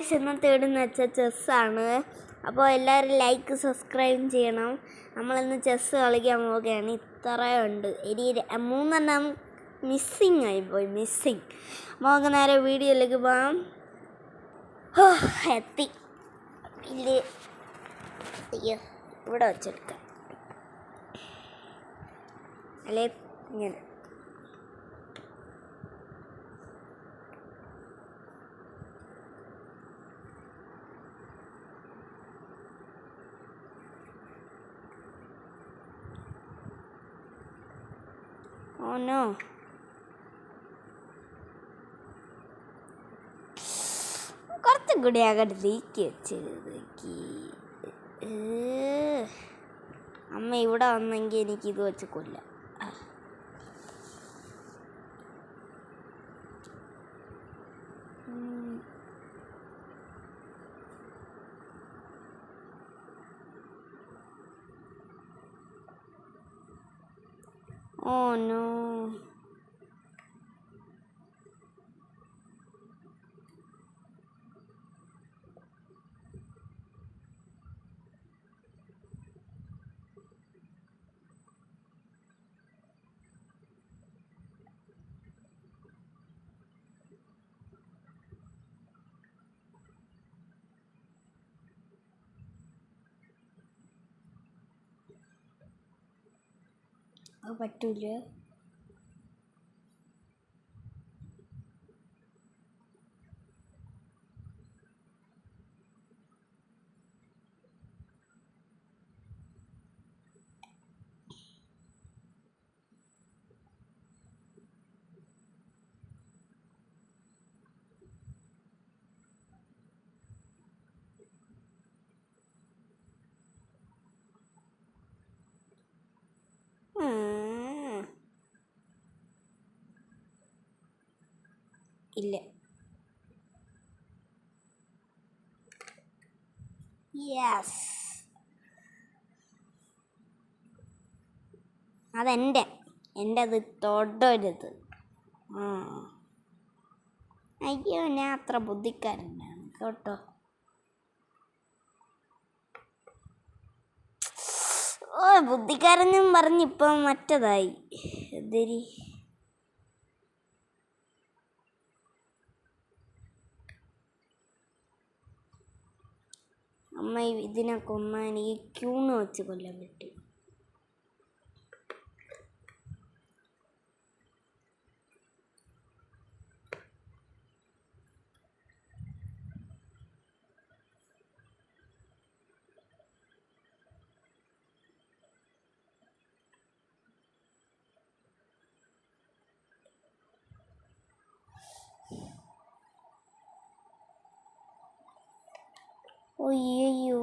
Guys ഇന്നത്തെ വീടെന്ന് വെച്ചാൽ ചെസ്സാണ്. അപ്പോൾ എല്ലാവരും ലൈക്ക് സബ്സ്ക്രൈബ് ചെയ്യണം. നമ്മളിന്ന് ചെസ്സ് കളിക്കാൻ പോവുകയാണ്. ഇത്രയുണ്ട്, ഇനി 3 മിസ്സിങ് ആയിപ്പോയി. നമുക്ക് നേരെ വീഡിയോയിലേക്ക് പോകാം. എത്തി ഇല്ലേ, അയ്യോ ഇവിടെ വെച്ചെടുക്കാം അല്ലേ ഇങ്ങനെ. Oh no. കുറച്ചും കൂടി അങ്ങോട്ട് നീക്കി വെച്ചേക്ക്. അമ്മ ഇവിടെ വന്നെങ്കിൽ എനിക്കിത് വെച്ച് കൊല്ലാം. Oh no. അത് പറ്റൂല. ഇല്ല. യെസ്, അത് തൊടരുത്. അയ്യോ, ഞാൻ അത്ര ബുദ്ധിക്കാരനാണ് കേട്ടോ. ബുദ്ധിക്കാരനും പറഞ്ഞിപ്പം മറ്റതായി. എന്തരി അമ്മ ഇതിനെ കൊന്നാൽ എനിക്ക് ക്യൂണ് വെച്ച് കൊല്ലാൻ പറ്റും. അയ്യോ,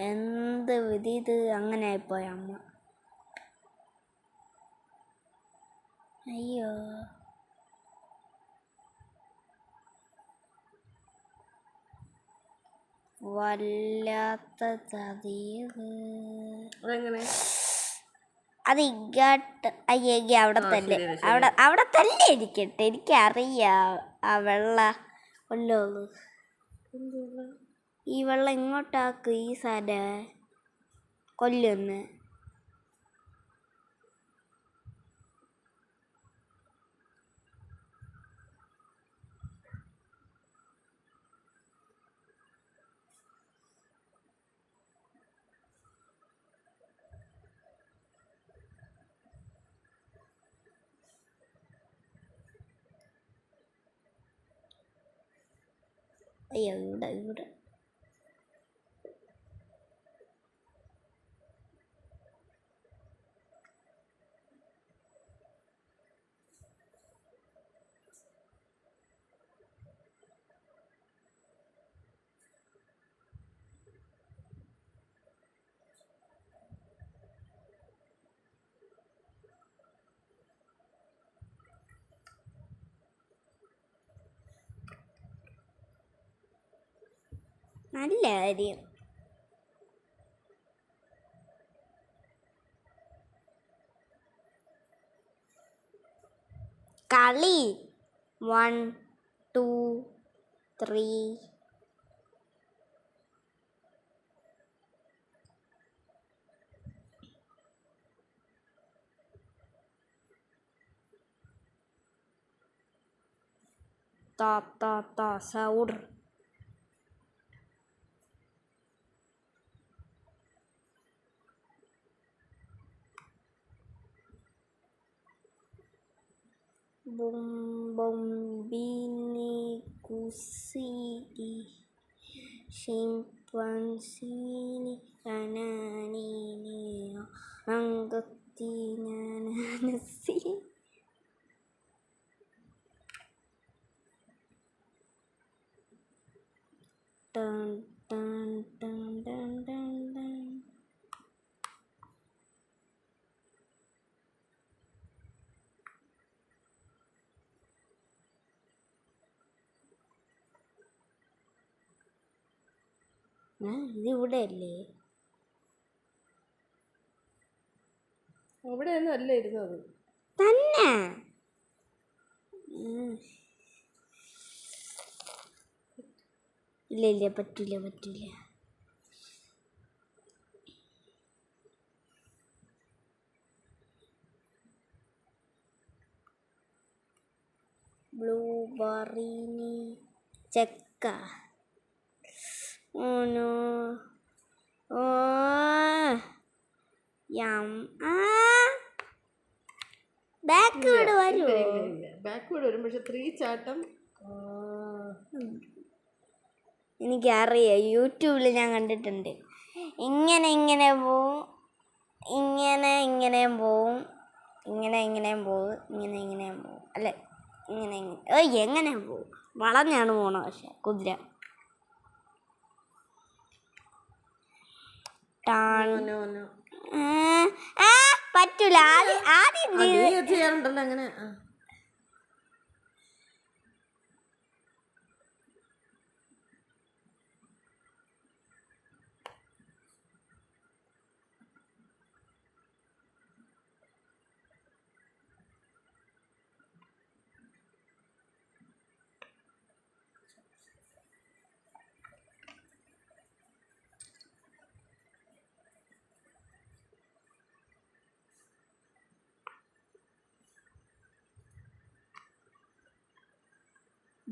എന്ത് വിധി ഇത്. അങ്ങനെ ആയിപ്പോയ അമ്മ. അയ്യോ, വല്ലാത്ത ചതിയത്. അത് ഇങ്ങോട്ട് അയ്യേ, അവിടെ തന്നെ ഇരിക്കട്ടെ. എനിക്കറിയാം ആ വെള്ള കൊല്ലുള്ളൂ. ഈ വെള്ളം ഇങ്ങോട്ടാക്ക്. ഈ സാധനം കൊല്ലുന്ന്. അയ്യോ, ഇവിടെ നല്ല കാര്യം. കളി 1 2 3 ta sahur. Bombini kusini simpanzini kananini angkatina nasi. Dun dun dun dun dun dun. ഇതിവിടെ അല്ലേ? അവിടെയൊന്നും അല്ല ഇരുന്നത് തന്നെ. ഇല്ല പറ്റില്ല. ബ്ലൂബെറിനി ചെക്ക. ഓനോ ഓ ബാക്ക്വേർഡ് വരുമോ? ബാക്ക്വേർഡ് വരും, പക്ഷെ 3 ചാട്ടം എനിക്കറിയാം, യൂട്യൂബിൽ ഞാൻ കണ്ടിട്ടുണ്ട്. ഇങ്ങനെ പോവും, ഇങ്ങനെ പോവും, ഇങ്ങനെ പോവും, അല്ലെ എങ്ങനെ പോവും? വളഞ്ഞാണ് പോണത്. പക്ഷെ കുതിര പറ്റൂല. ആദ്യം ചെയ്യാറുണ്ടല്ലോ അങ്ങനെ.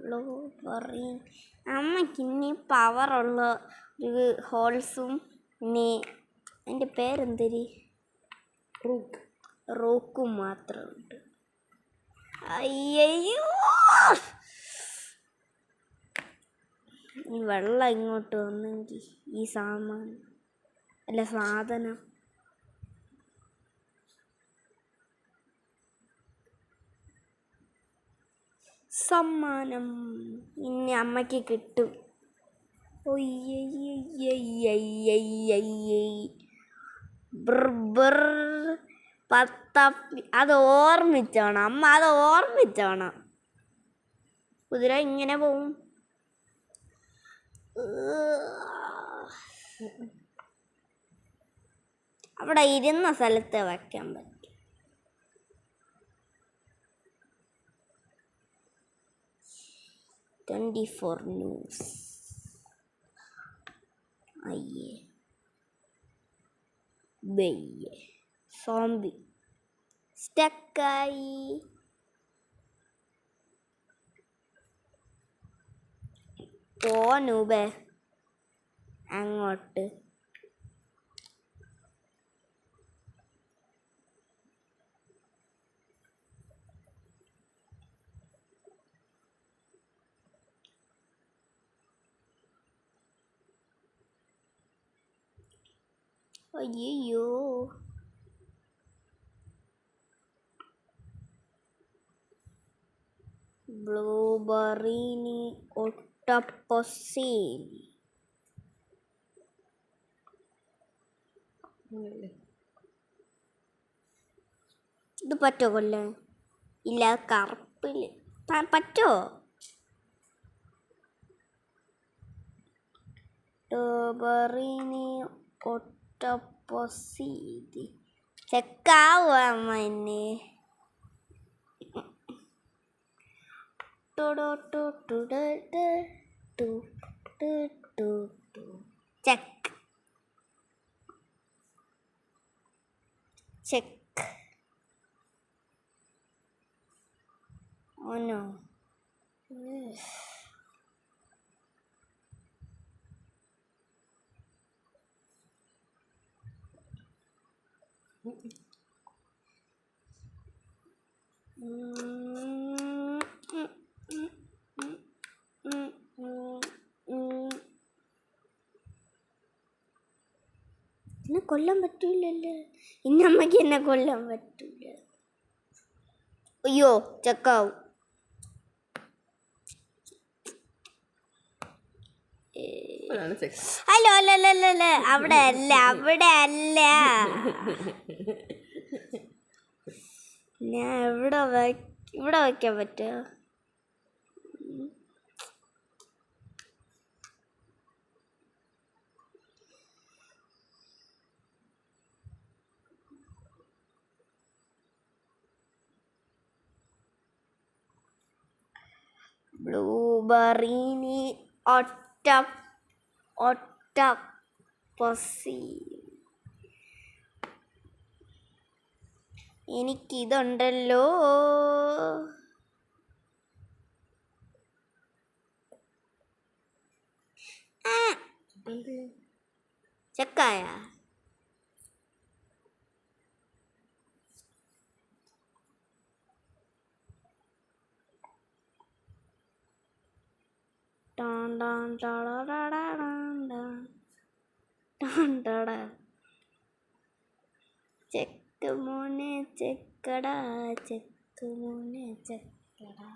ബ്ലൂബെറി. അമ്മയ്ക്ക് ഇനി പവറുള്ള ഒരു ഹോൾസും പിന്നെ എൻ്റെ പേരെന്തരി റൂക്കും മാത്രമുണ്ട്. അയ്യോ, ഈ വെള്ളം ഇങ്ങോട്ട് വന്നെങ്കിൽ ഈ സാധനം സമ്മാനം ഇനി അമ്മയ്ക്ക് കിട്ടും. അത് ഓർമ്മിച്ചോണം അമ്മ, അത് ഓർമ്മിച്ചോണം. കുതിര ഇങ്ങനെ പോവും. അവിടെ ഇരുന്ന സ്ഥലത്ത് വയ്ക്കാൻ പറ്റും. '24 ന്യൂസ്. അയ്യേ ബയ്യേ സോംബി സ്റ്റക്കായി. പോനൂബേ അങ്ങോട്ട്. അയ്യോ, ബ്ലൂബെറിനി ഒട്ടപ്പൊസീനി. ഇത് പറ്റോ കൊല്ലാൻ? ഇല്ല, കറുപ്പില് പറ്റോ? ബ്ലൂബെറിനി ഒട്ടപ്പൊസീനി ചെക്കാവോ അമ്മ എന്നെ? Check check. Oh no. എന്നെ കൊല്ലാൻ പറ്റൂലല്ലോ. ഇന്നമ്മക്ക് എന്നെ കൊല്ലാൻ പറ്റൂല. അയ്യോ ചക്കാവും. അതാണ് ചെക്ക്. ഹലോ അല്ലല്ല, അവിടെ അല്ല, അവിടെ അല്ല. ഞാൻ ഇവിടെ വയ്ക്കാൻ പറ്റുമോ? ബ്ലൂബെറീനി ഒറ്റ പസി. എനിക്കിതുണ്ടല്ലോ. ചെക്കായ ചെക്ക് മോനെ ചെക്കടാ, ചെക്ക് മോനെ ചെക്കടാ.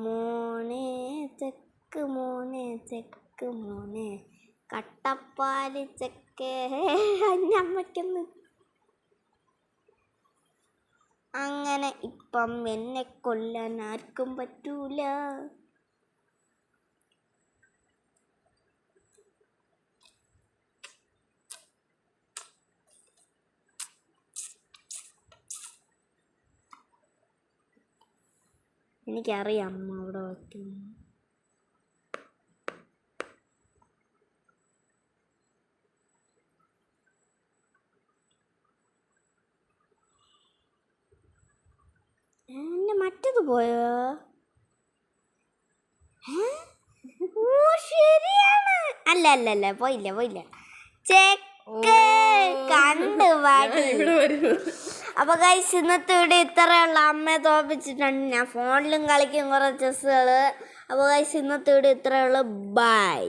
മോനെ ചെക്ക് മോനെ ചെക്ക് മോനെ കട്ടപ്പാല് ചെക്കേ. അമ്മയ്ക്കൊന്ന് അങ്ങനെ ഇപ്പം എന്നെ കൊല്ലാൻ ആർക്കും പറ്റൂല. എനിക്കറിയാം അമ്മ അവിടെ വയ്ക്കുന്നു. എൻ്റെ മറ്റത് പോയോ? ഓ ശരിയാണ്. അല്ല പോയില്ല. ചെക്ക് കണ്ടു പാടി. അപ്പൊ ഗൈസ് ഇന്നത്തെ വീഡിയോ ഇത്രയുള്ള. അമ്മയെ തോപ്പിച്ചിട്ടുണ്ട്. ഞാൻ ഫോണിലും കളിക്കും കുറേ ചെസ്സുകൾ. അപ്പോൾ ഗൈസ് ഇന്നത്തെ വീഡിയോ ഇത്രയുള്ള. ബൈ.